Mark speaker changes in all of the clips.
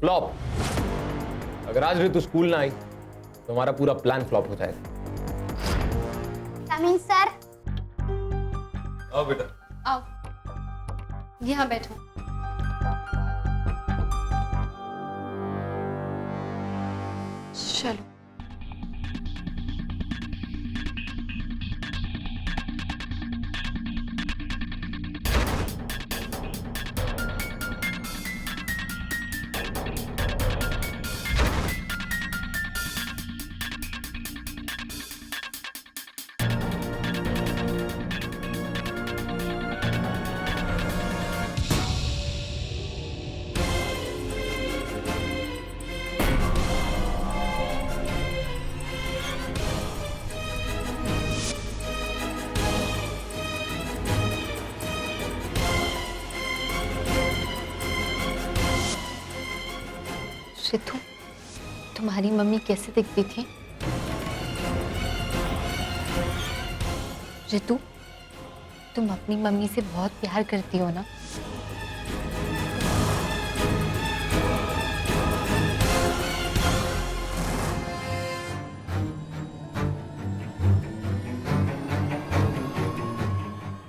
Speaker 1: Flop. अगर आज ऋतु school ना आई तो हमारा पूरा प्लान फ्लॉप हो जाएगा।
Speaker 2: Coming sir.
Speaker 1: आओ बेटा।
Speaker 3: आओ, यहाँ बैठो। चलो। ऋतु, तुम्हारी मम्मी कैसे दिखती थी? ऋतु, तुम अपनी मम्मी से बहुत प्यार करती हो ना?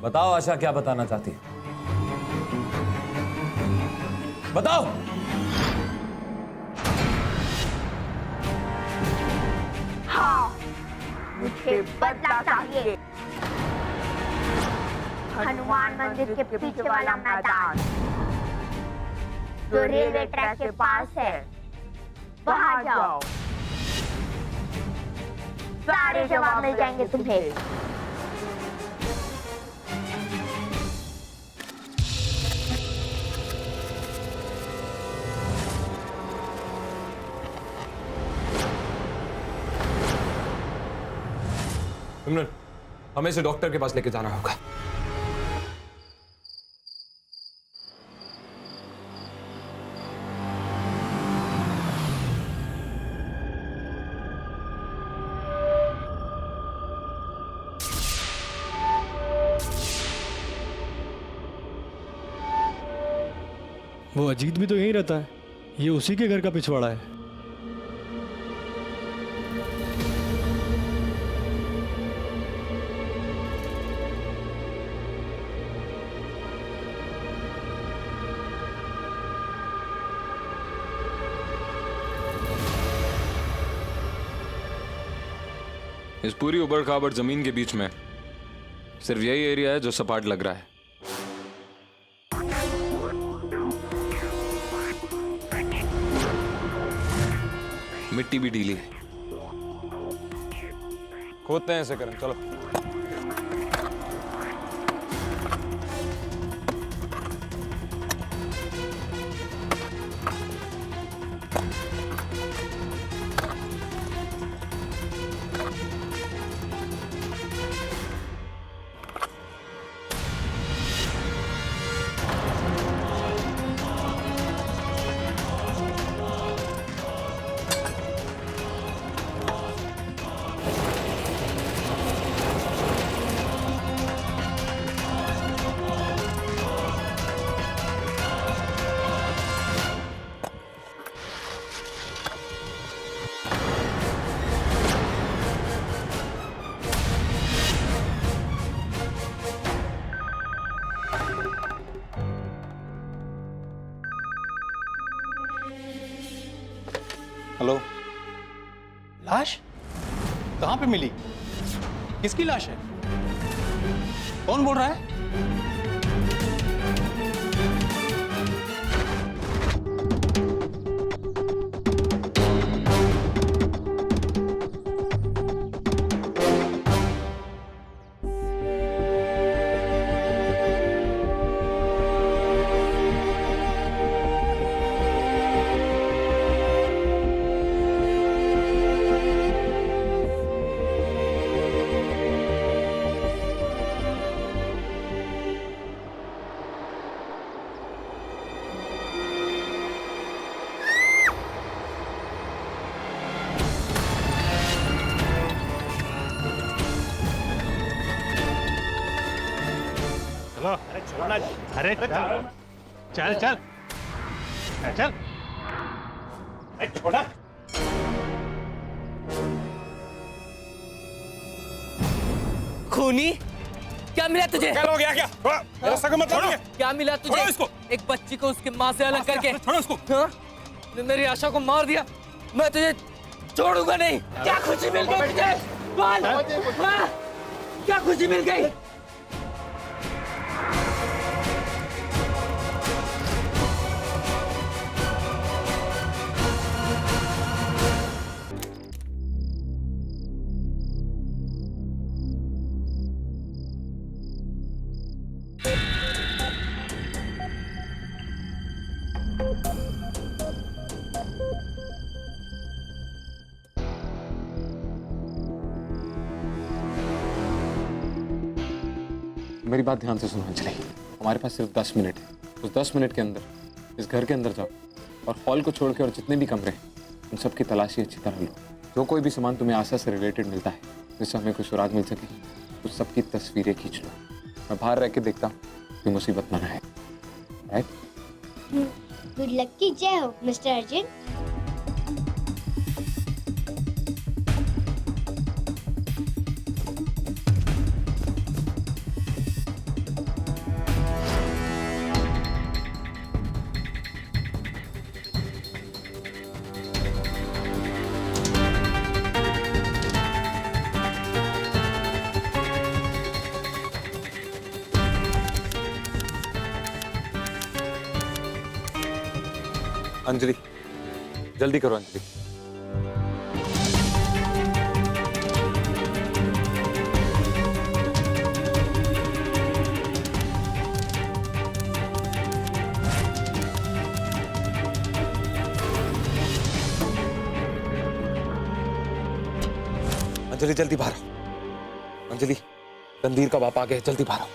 Speaker 4: बताओ आशा, क्या बताना चाहती है? बताओ।
Speaker 2: मुझे बदला चाहिए। हनुमान मंदिर के पीछे वाला मैदान जो रेलवे ट्रैक के पास है, वहां जाओ। सारे जवाब मिल जाएंगे तुम्हें।
Speaker 1: सिमरन, हमें इसे डॉक्टर के पास लेके जाना होगा।
Speaker 5: वो अजीत भी तो यहीं रहता है, ये उसी के घर का पिछवाड़ा है।
Speaker 6: इस पूरी उबड़ खाबड़ जमीन के बीच में सिर्फ यही एरिया है जो सपाट लग रहा है। मिट्टी भी ढीली है। खोदते हैं इसे, करें, चलो।
Speaker 7: हेलो। लाश कहाँ पे मिली? किसकी लाश है? कौन बोल रहा है?
Speaker 5: अरे चल चल चल चल।
Speaker 8: खूनी, क्या मिला तुझे?
Speaker 9: क्या हो गया? क्या मेरा सगा मतलब नहीं है।
Speaker 8: क्या मिला तुझे?
Speaker 9: छोड़ो इसको।
Speaker 8: एक बच्ची को उसके माँ से अलग करके
Speaker 9: छोड़ो इसको।
Speaker 8: हाँ? ने मेरी आशा को मार दिया। मैं तुझे छोड़ूंगा नहीं। क्या खुशी मिल गई तुझे? बोल। हाँ? क्या खुशी मिल गई?
Speaker 10: मेरी बात ध्यान से सुनो अंजलि, हमारे पास सिर्फ 10 मिनट है। उस 10 मिनट के अंदर इस घर के अंदर जाओ और हॉल को छोड़ के और जितने भी कमरे हैं उन सब की तलाशी अच्छी तरह लो। जो कोई भी सामान तुम्हें आशा से रिलेटेड मिलता है जिससे हमें कोई सुराग मिल सके, उस सब की तस्वीरें खींच लो। मैं बाहर रह के देखता हूँ कि मुसीबत ना आए। राइट?
Speaker 2: गुड लक की जय हो मिस्टर अर्जुन।
Speaker 10: अंजलि, जल्दी करो अंजलि। अंजलि जल्दी बाहर आओ। अंजलि, रणधीर का बाप आ गया, जल्दी बाहर आओ।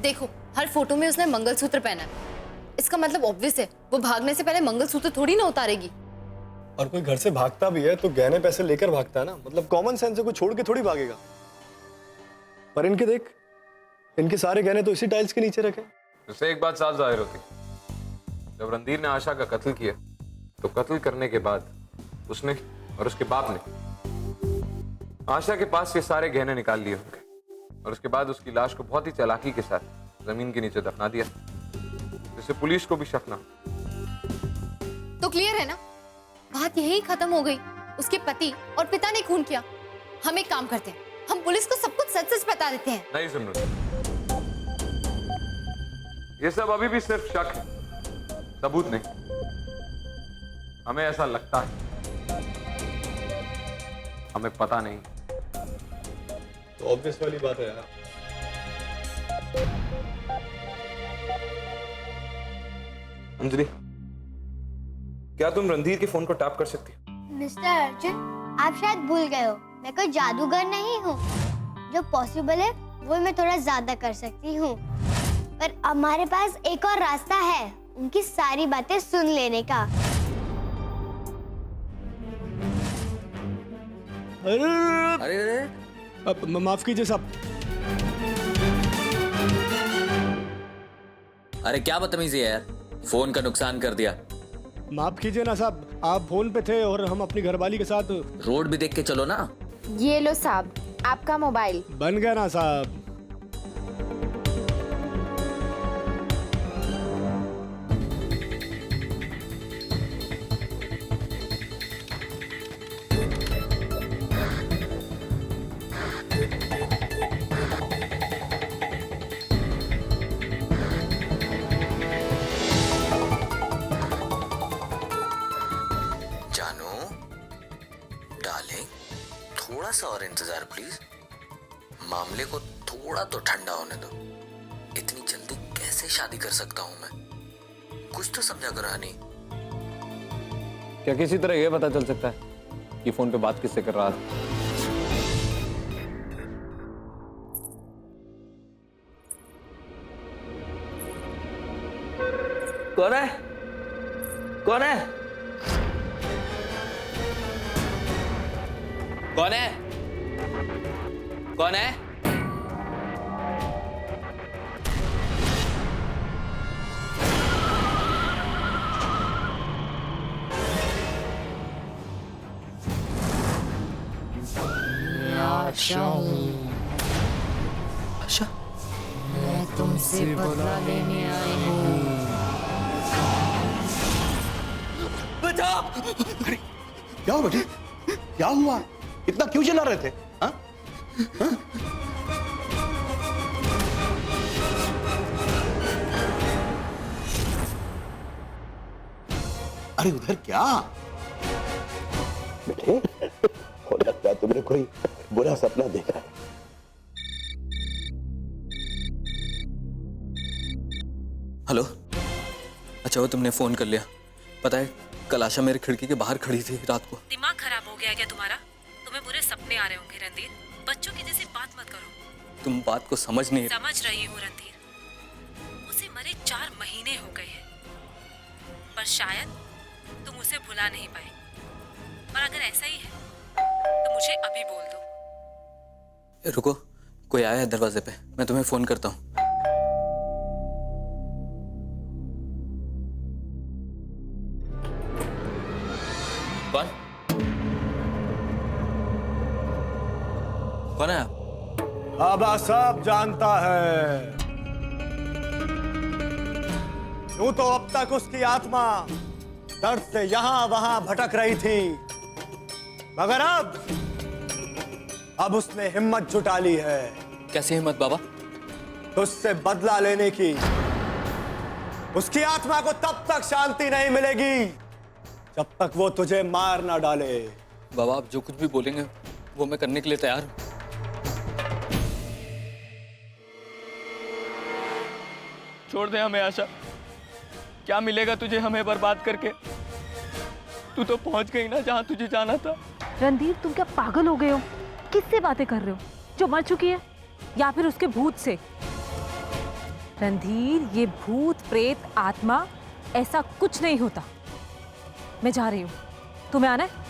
Speaker 3: देखो, हर फोटो में उसने मंगलसूत्र पहना है। इसका मतलब ऑब्वियस है, वो भागने से पहले मंगलसूत्र थोड़ी ना उतारेगी।
Speaker 5: और कोई घर से भागता भी है तो गहने पैसे लेकर भागता है ना, मतलब कॉमन सेंस है, कोई छोड़ के थोड़ी भागेगा। पर इनके देख, इनके सारे गहने तो इसी टाइल्स के नीचे रखे।
Speaker 10: इससे एक बात साफ जाहिर होती, जब रणधीर ने आशा का कत्ल किया तो कत्ल करने के बाद उसने और उसके बाप ने आशा के पास से सारे गहने निकाल लिए होंगे और उसके बाद उसकी लाश को बहुत ही चालाकी के साथ जमीन के नीचे दफना दिया, जिससे पुलिस को भी शक ना।
Speaker 3: तो क्लियर है ना, बात यही खत्म हो गई। उसके पति और पिता ने खून किया। हम एक काम करते हैं, हम पुलिस को सब कुछ सच सच बता देते हैं।
Speaker 10: नहीं सिमरन, ये सब अभी भी सिर्फ शक है, सबूत नहीं। हमें ऐसा लगता है, हमें पता नहीं।
Speaker 5: तो ऑब्वियस वाली बात है यार।
Speaker 10: अंजलि, क्या तुम रणधीर के फोन को टैप कर सकती हो?
Speaker 2: मिस्टर अर्जुन, आप शायद भूल गए हो, मैं कोई जादूगर नहीं हूँ। जो पॉसिबल है वो मैं थोड़ा ज्यादा कर सकती हूँ, पर हमारे पास एक और रास्ता है उनकी सारी बातें सुन लेने का।
Speaker 5: अरे अब माफ कीजिए साहब।
Speaker 11: अरे क्या बदतमीजी है यार, फोन का नुकसान कर दिया।
Speaker 5: माफ कीजिए ना साहब, आप फोन पे थे और हम अपनी घरवाली के साथ।
Speaker 11: रोड भी देख के चलो ना।
Speaker 12: ये लो साहब, आपका मोबाइल
Speaker 5: बन गया ना साहब।
Speaker 11: डार्लिंग, थोड़ा सा और इंतजार प्लीज। मामले को थोड़ा तो ठंडा होने दो। इतनी जल्दी कैसे शादी कर सकता हूं मैं? कुछ तो समझा करो हनी।
Speaker 10: क्या किसी तरह यह पता चल सकता है कि फोन पे बात किससे कर रहा था?
Speaker 8: कौन है? कौन है? कौन है? कौन है?
Speaker 13: आशा मैं तुमसे बदला लेने आई हूँ।
Speaker 8: बचाओ!
Speaker 7: क्या हुआ बेटे? क्या हुआ? इतना क्यों चिल्ला रहे थे? हाँ? हाँ? अरे उधर क्या?
Speaker 14: बेटे, हो लगता है तुमने कोई बुरा सपना देखा है।
Speaker 11: हेलो। अच्छा वो तुमने फोन कर लिया। पता है कल आशा मेरी खिड़की के बाहर खड़ी थी रात को।
Speaker 15: दिमाग खराब हो गया क्या तुम्हारा? तुम्हें बुरे सपने आ रहे होंगे रणधीर। बच्चों की जैसी बात मत करो।
Speaker 11: तुम बात को समझ नहीं।
Speaker 15: समझ रही हूँ रणधीर। उसे मरे 4 महीने हो गए हैं, पर शायद तुम उसे भुला नहीं पाए। और अगर ऐसा ही है तो मुझे अभी बोल दो।
Speaker 11: रुको, कोई आया है दरवाजे पे, मैं तुम्हें फोन करता हूँ। कौन? कौन है आप?
Speaker 5: आबा सब जानता है। यूं तो अब तक उसकी आत्मा दर्द से यहां वहां भटक रही थी, मगर अब उसने हिम्मत जुटा ली है।
Speaker 11: कैसे हिम्मत बाबा?
Speaker 5: तुझसे बदला लेने की। उसकी आत्मा को तब तक शांति नहीं मिलेगी जब तक वो तुझे मार ना डाले।
Speaker 11: बाबा आप जो कुछ भी बोलेंगे वो मैं करने के लिए तैयार हूं।
Speaker 8: छोड़ दे हमें आशा। क्या मिलेगा तुझे हमें बर्बाद करके? तू तो पहुंच गई ना जहां तुझे जाना था।
Speaker 15: रणधीर तुम क्या पागल हो गए हो? किससे बातें कर रहे हो? जो मर चुकी है या फिर उसके भूत से? रणधीर ये भूत प्रेत आत्मा ऐसा कुछ नहीं होता। मैं जा रही हूँ, तुम्हें आना है?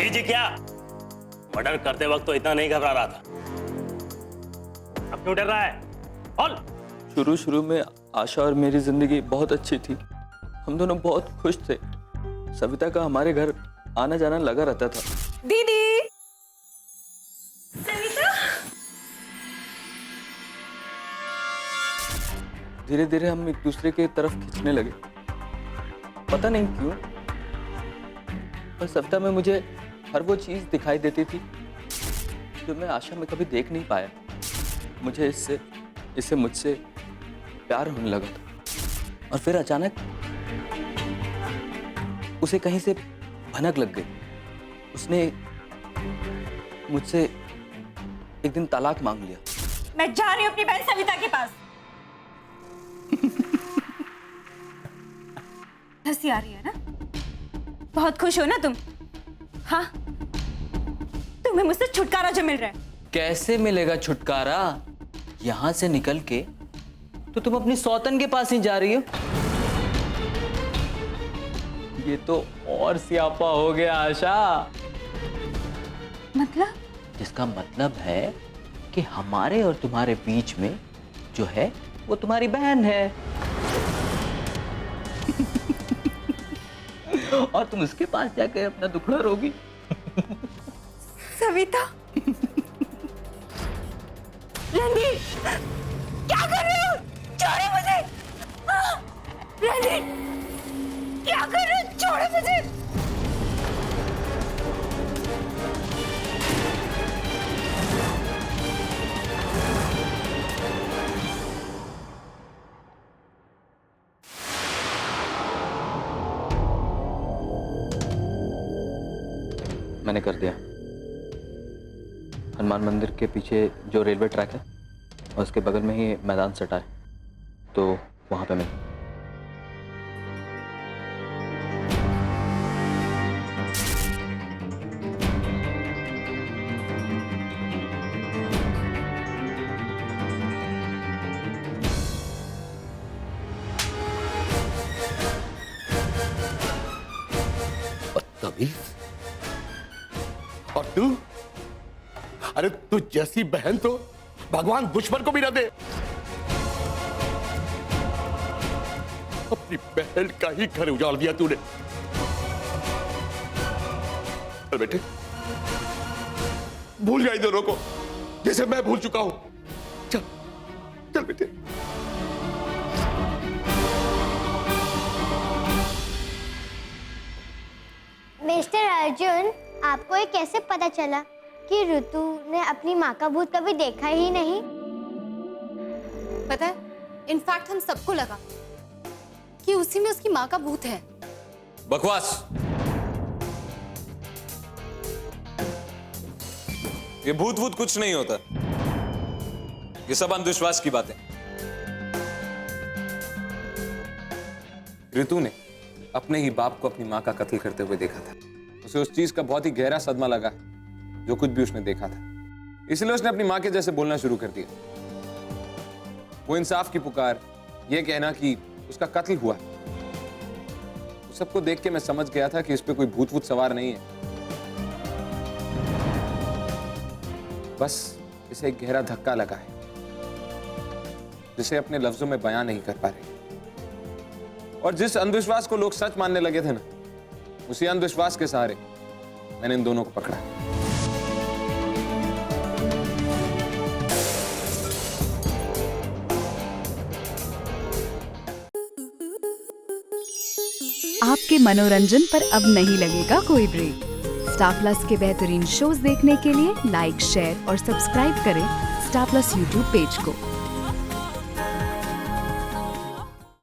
Speaker 14: जी क्या मर्डर करते वक्त तो इतना नहीं घबरा रहा था, अब क्यों डर रहा है? बोल।
Speaker 8: शुरू में आशा और मेरी जिंदगी बहुत अच्छी थी। हम दोनों बहुत खुश थे। सविता का हमारे घर आना जाना लगा रहता था।
Speaker 15: दीदी, सविता।
Speaker 8: धीरे धीरे हम एक दूसरे के तरफ खींचने लगे। पता नहीं क्यों, पर सविता में मुझे हर वो चीज दिखाई देती थी जो मैं आशा में कभी देख नहीं पाया। मुझे इससे मुझसे प्यार होने लगा था। और फिर अचानक उसे कहीं से भनक लग गई। उसने मुझसे एक दिन तलाक मांग लिया।
Speaker 15: मैं जा रही हूँ अपनी बहन सविता के पास। हंसी आ रही है ना? बहुत खुश हो ना तुम? हाँ, तुम्हें मुझसे छुटकारा जो मिल रहा है।
Speaker 11: कैसे मिलेगा छुटकारा? यहां से निकल के
Speaker 8: तो तुम अपनी सौतन के पास ही जा रही हो। ये तो और स्यापा हो गया आशा।
Speaker 12: मतलब?
Speaker 8: जिसका मतलब है कि हमारे और तुम्हारे बीच में जो है वो तुम्हारी बहन है। और तुम उसके पास जाकर अपना दुखड़ा रोगी।
Speaker 12: सविता, रणधीर, क्या कर रहे हो? छोड़ो मुझे। रणधीर, क्या कर रहे हो? छोड़ो मुझे।
Speaker 8: मैंने कर दिया। हनुमान मंदिर के पीछे जो रेलवे ट्रैक है और उसके बगल में ही मैदान सटा है, तो वहां पे मिल।
Speaker 7: बदतमीज। और तू, अरे तू जैसी बहन तो भगवान दुश्मन को भी ना दे। अपनी बहन का ही घर उजाड़ दिया तूने। चल बेटे, भूल जा इन दोनों को जैसे मैं भूल चुका हूं। चल चल बेटे।
Speaker 2: मिस्टर अर्जुन, आपको ये कैसे पता चला कि ऋतु ने अपनी माँ का भूत कभी देखा ही नहीं?
Speaker 3: पता है, इनफैक्ट हम सबको लगा कि उसी में उसकी माँ का भूत है।
Speaker 4: बकवास। ये भूत वूत कुछ नहीं होता, ये सब अंधविश्वास की बातें। ऋतु ने अपने ही बाप को अपनी माँ का कत्ल करते हुए देखा था। उसे उस चीज का बहुत ही गहरा सदमा लगा, जो कुछ भी उसने देखा था। इसलिए उसने अपनी माँ के जैसे बोलना शुरू कर दिया। वो इंसाफ की पुकार, ये कहना कि उसका कत्ल हुआ, उस सबको देख के मैं समझ गया था कि इस पे कोई भूत वूत सवार नहीं है। बस इसे एक गहरा धक्का लगा है, जिसे अपने लफ्जों में बयां नहीं कर पा रहे। और जिस अंधविश्वास को लोग सच मानने लगे थे ना, उसी अंधविश्वास के सहारे मैंने इन दोनों को पकड़ा।
Speaker 16: आपके मनोरंजन पर अब नहीं लगेगा कोई ब्रेक। स्टार प्लस के बेहतरीन शोज देखने के लिए लाइक, शेयर और सब्सक्राइब करें स्टार प्लस यूट्यूब पेज को।